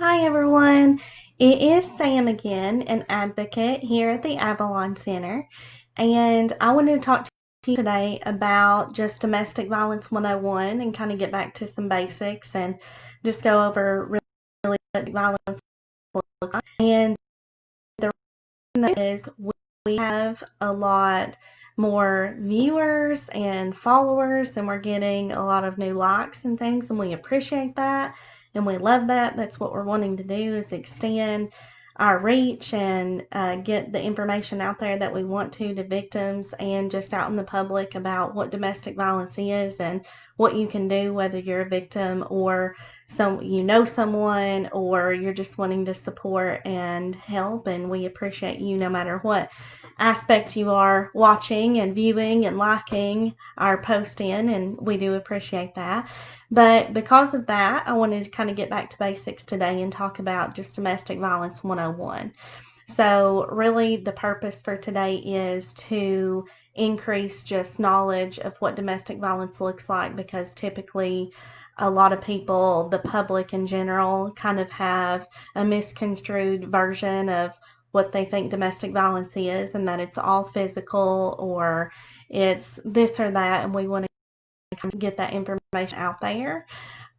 Hi everyone, it is Sam again, an advocate here at the Avalon Center, and I wanted to talk to you today about just Domestic Violence 101 and kind of get back to some basics and just go over really what violence looks like. And the reason that is we have a lot more viewers and followers, and we're getting a lot of new likes and things, and we appreciate that and we love that. That's what we're wanting to do, is extend our reach and get the information out there that we want to victims and just out in the public about what domestic violence is and what you can do, whether you're a victim or someone, or you're just wanting to support and help. And we appreciate you no matter what aspect you are watching and viewing and liking our post in, and we do appreciate that. But because of that, I wanted to kind of get back to basics today and talk about just Domestic Violence 101. So really the purpose for today is to increase just knowledge of what domestic violence looks like, because typically a lot of people, the public in general, kind of have a misconstrued version of what they think domestic violence is, and that it's all physical or it's this or that, and we want to kind of get that information out there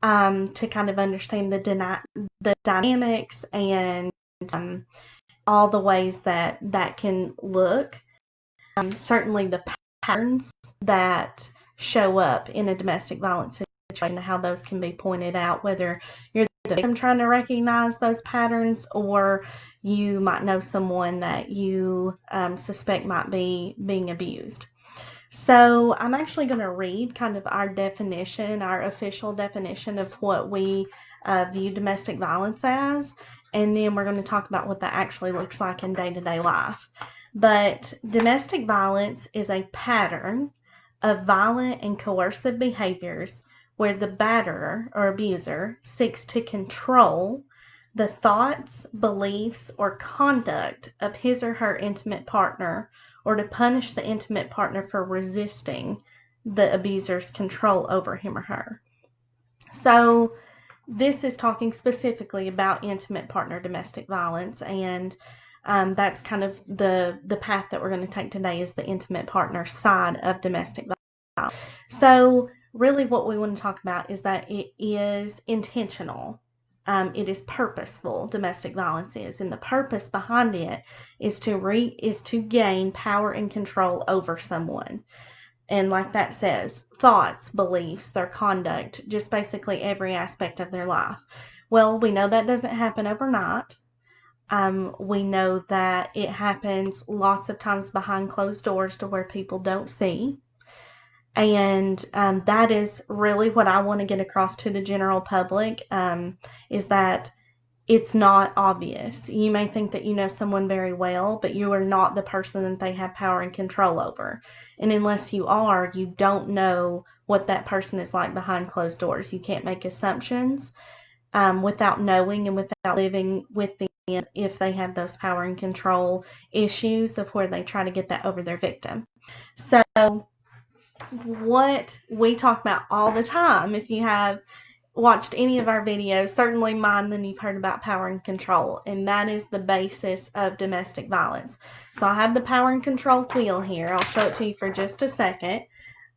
to kind of understand the dynamics and um, all the ways that that can look. Certainly the patterns that show up in a domestic violence situation, how those can be pointed out, whether you're the victim trying to recognize those patterns, or you might know someone that you suspect might be being abused. So I'm actually going to read kind of our definition, our official definition of what we view domestic violence as, and then we're going to talk about what that actually looks like in day-to-day life. But domestic violence is a pattern of violent and coercive behaviors where the batterer or abuser seeks to control the thoughts, beliefs, or conduct of his or her intimate partner, or to punish the intimate partner for resisting the abuser's control over him or her. So this is talking specifically about intimate partner domestic violence, and that's kind of the path that we're going to take today, is the intimate partner side of domestic violence. So really what we want to talk about is that it is intentional. It is purposeful. Domestic violence is, and the purpose behind it is to gain power and control over someone. And like that says, thoughts, beliefs, their conduct, just basically every aspect of their life. Well, we know that doesn't happen overnight. We know that it happens lots of times behind closed doors to where people don't see. And that is really what I want to get across to the general public, is that it's not obvious. You may think that you know someone very well, but you are not the person that they have power and control over. And unless you are, you don't know what that person is like behind closed doors. You can't make assumptions without knowing and without living with them, if they have those power and control issues of where they try to get that over their victim. So what we talk about all the time, if you have watched any of our videos, certainly mine, then you've heard about power and control, and that is the basis of domestic violence. So I have the power and control wheel here. I'll show it to you for just a second.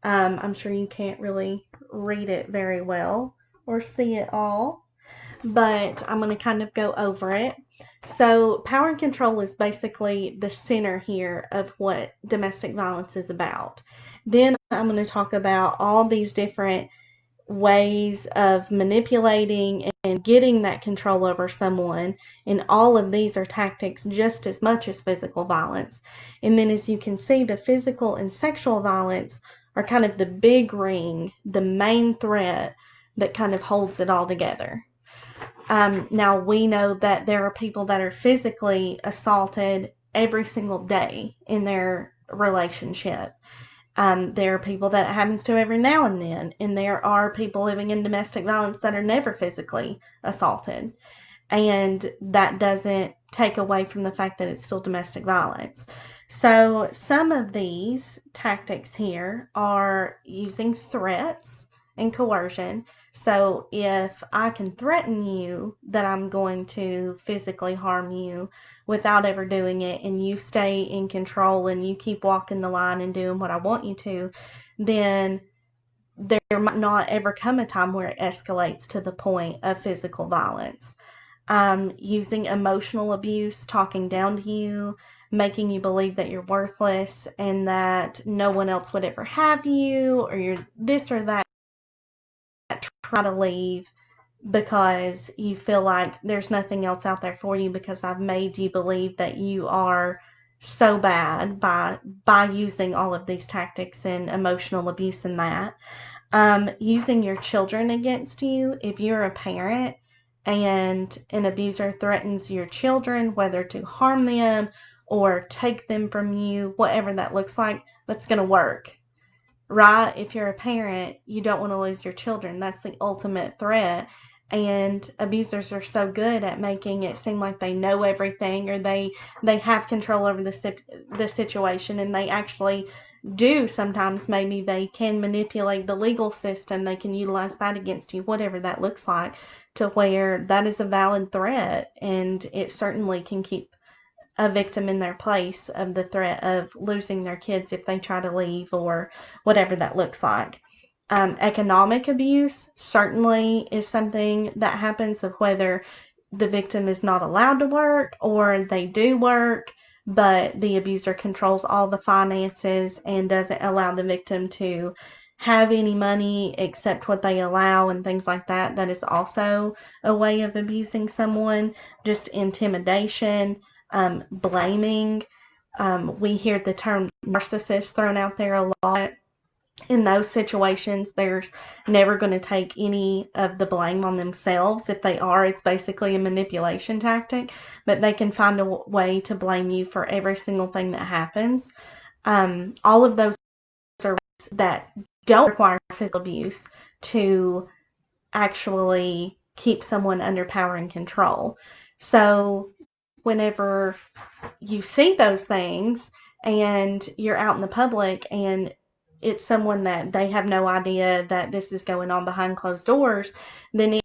I'm sure you can't really read it very well or see it all, but I'm going to kind of go over it. So power and control is basically the center here of what domestic violence is about. Then I'm going to talk about all these different ways of manipulating and getting that control over someone, and all of these are tactics just as much as physical violence. And then, as you can see, the physical and sexual violence are kind of the big ring, the main threat that kind of holds it all together. Now we know that there are people that are physically assaulted every single day in their relationship. There are people that it happens to every now and then, and there are people living in domestic violence that are never physically assaulted. And that doesn't take away from the fact that it's still domestic violence. So some of these tactics here are using threats and coercion. So if I can threaten you that I'm going to physically harm you without ever doing it, and you stay in control and you keep walking the line and doing what I want you to, then there might not ever come a time where it escalates to the point of physical violence. Using emotional abuse, talking down to you, making you believe that you're worthless and that no one else would ever have you, or you're this or that, try to leave because you feel like there's nothing else out there for you because I've made you believe that you are so bad by using all of these tactics and emotional abuse and that. Using your children against you. If you're a parent and an abuser threatens your children, whether to harm them or take them from you, whatever that looks like, that's going to work. Right? If you're a parent, you don't want to lose your children. That's the ultimate threat. And abusers are so good at making it seem like they know everything, or they have control over the situation, and they actually do sometimes. Maybe they can manipulate the legal system. They can utilize that against you, whatever that looks like, to where that is a valid threat, and it certainly can keep a victim in their place of the threat of losing their kids if they try to leave or whatever that looks like. Economic abuse certainly is something that happens, of whether the victim is not allowed to work or they do work, but the abuser controls all the finances and doesn't allow the victim to have any money except what they allow and things like that. That is also a way of abusing someone. Just intimidation, blaming. We hear the term narcissist thrown out there a lot. In those situations, there's never going to take any of the blame on themselves. If they are, it's basically a manipulation tactic, but they can find a way to blame you for every single thing that happens. All of those are that don't require physical abuse to actually keep someone under power and control. So whenever you see those things and you're out in the public and it's someone that they have no idea that this is going on behind closed doors, then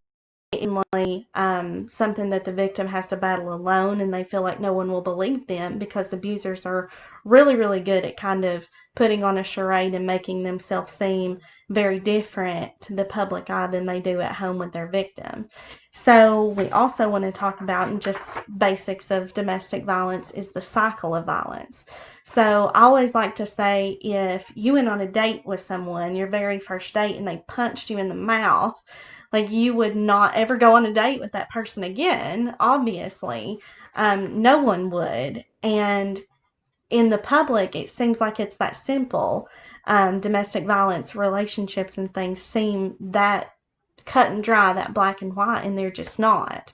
something that the victim has to battle alone, and they feel like no one will believe them, because abusers are really, really good at kind of putting on a charade and making themselves seem very different to the public eye than they do at home with their victim. So we also want to talk about, in just basics of domestic violence, is the cycle of violence. So I always like to say, if you went on a date with someone, your very first date, and they punched you in the mouth, like, you would not ever go on a date with that person again, obviously. No one would. And in the public, it seems like it's that simple. Domestic violence, relationships, and things seem that cut and dry, that black and white, and they're just not.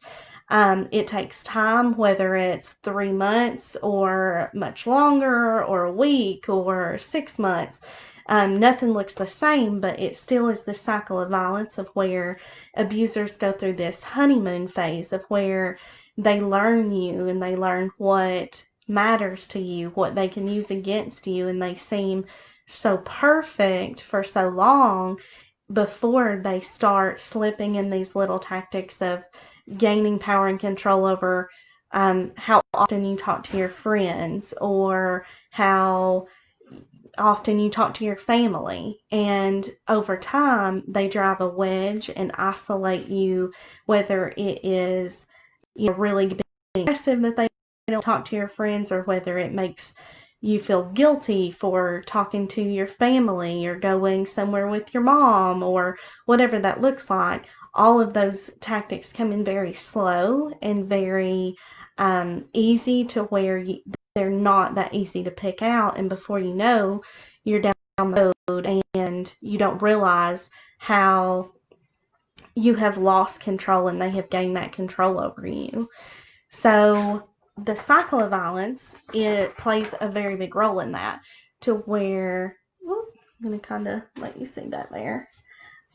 It takes time, whether it's 3 months or much longer, or a week or 6 months. Nothing looks the same, but it still is the cycle of violence, of where abusers go through this honeymoon phase of where they learn you and they learn what matters to you, what they can use against you, and they seem so perfect for so long before they start slipping in these little tactics of gaining power and control over how often you talk to your friends, or how often you talk to your family. And over time, they drive a wedge and isolate you, whether it is, really being aggressive that they don't talk to your friends, or whether it makes you feel guilty for talking to your family or going somewhere with your mom, or whatever that looks like. All of those tactics come in very slow and very easy, to where they're not that easy to pick out, and before you know, you're down the road and you don't realize how you have lost control and they have gained that control over you. So the cycle of violence, it plays a very big role in that, to where, I'm going to kind of let you see that there,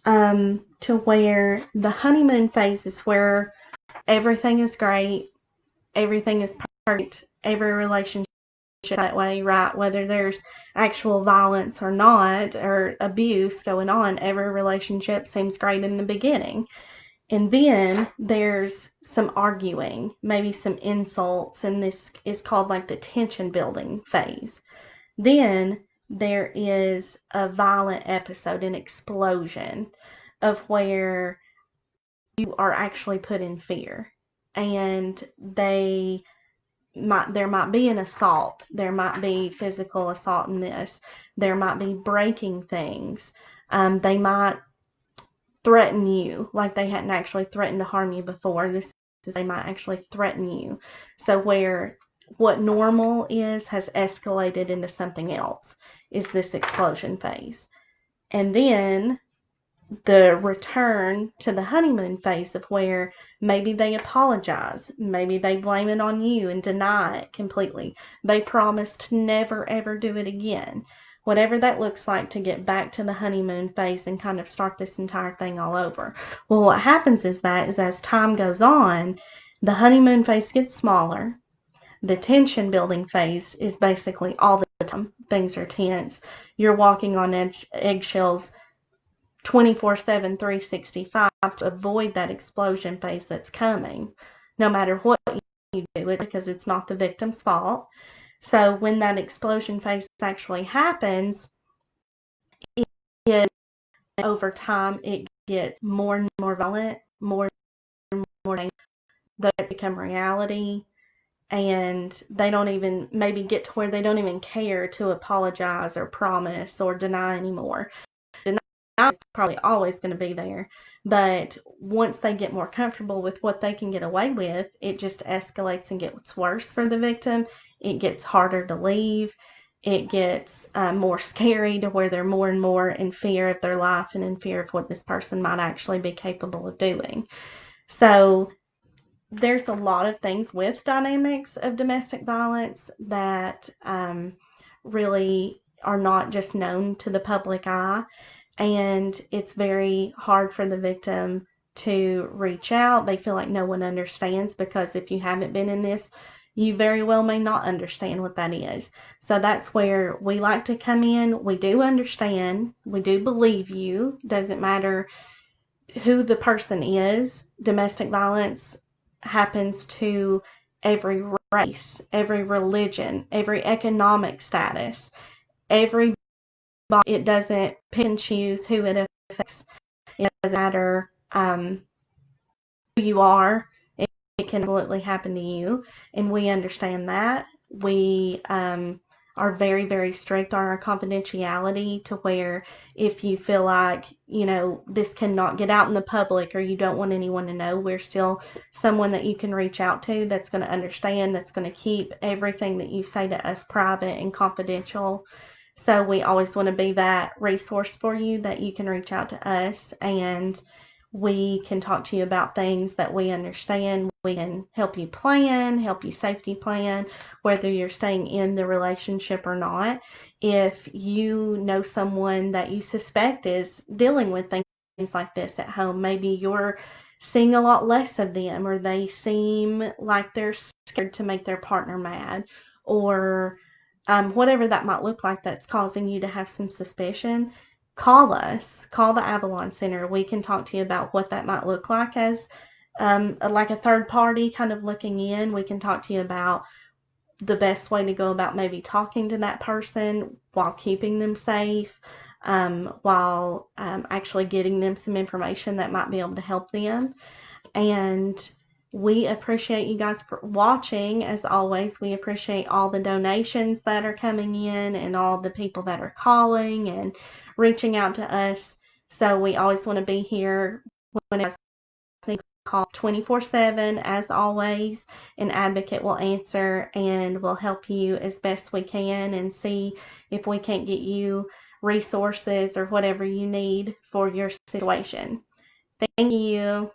to where the honeymoon phase is where everything is great, everything is perfect, every relationship that way, right? Whether there's actual violence or not, or abuse going on, every relationship seems great in the beginning. And then there's some arguing, maybe some insults, and this is called like the tension building phase. Then there is a violent episode, an explosion of where you are actually put in fear. And there might be an assault, there might be physical assault in this, there might be breaking things. They might threaten you like they hadn't actually threatened to harm you before. They might actually threaten you. So where what normal has escalated into something else is this explosion phase. And then the return to the honeymoon phase of where maybe they apologize, maybe they blame it on you and deny it completely. They promise to never ever do it again. Whatever that looks like, to get back to the honeymoon phase and kind of start this entire thing all over. Well, what happens is as time goes on, the honeymoon phase gets smaller. The tension building phase is basically all the time. Things are tense. You're walking on eggshells 24/7, 365 to avoid that explosion phase that's coming. No matter what you do, it because it's not the victim's fault. So when that explosion phase actually happens, over time it gets more and more violent, more and more that become reality, and they don't even maybe get to where they don't even care to apologize or promise or deny anymore. Denial is probably always going to be there, but once they get more comfortable with what they can get away with, it just escalates and gets worse for the victim. It gets harder to leave. It gets more scary to where they're more and more in fear of their life and in fear of what this person might actually be capable of doing. So there's a lot of things with dynamics of domestic violence that really are not just known to the public eye, and it's very hard for the victim to reach out. They feel like no one understands, because if you haven't been in this, you very well may not understand what that is. So that's where we like to come in. We do understand. We do believe you. Doesn't matter who the person is. Domestic violence happens to every race, every religion, every economic status, every. It doesn't pick and choose who it affects. It doesn't matter who you are. It can absolutely happen to you, and we understand that. We are very, very strict on our confidentiality, to where if you feel like, this cannot get out in the public, or you don't want anyone to know, we're still someone that you can reach out to that's going to understand, that's going to keep everything that you say to us private and confidential. So we always want to be that resource for you, that you can reach out to us and we can talk to you about things that we understand. We can help you plan, help you safety plan, whether you're staying in the relationship or not. If you know someone that you suspect is dealing with things like this at home, maybe you're seeing a lot less of them, or they seem like they're scared to make their partner mad, or whatever that might look like that's causing you to have some suspicion, call us. Call the Avalon Center. We can talk to you about what that might look like as like a third party kind of looking in. We can talk to you about the best way to go about maybe talking to that person while keeping them safe, while actually getting them some information that might be able to help them. And we appreciate you guys for watching. As always, we appreciate all the donations that are coming in and all the people that are calling and reaching out to us. So we always want to be here when it's call 24/7. As always, an advocate will answer and will help you as best we can, and see if we can't get you resources or whatever you need for your situation. Thank you.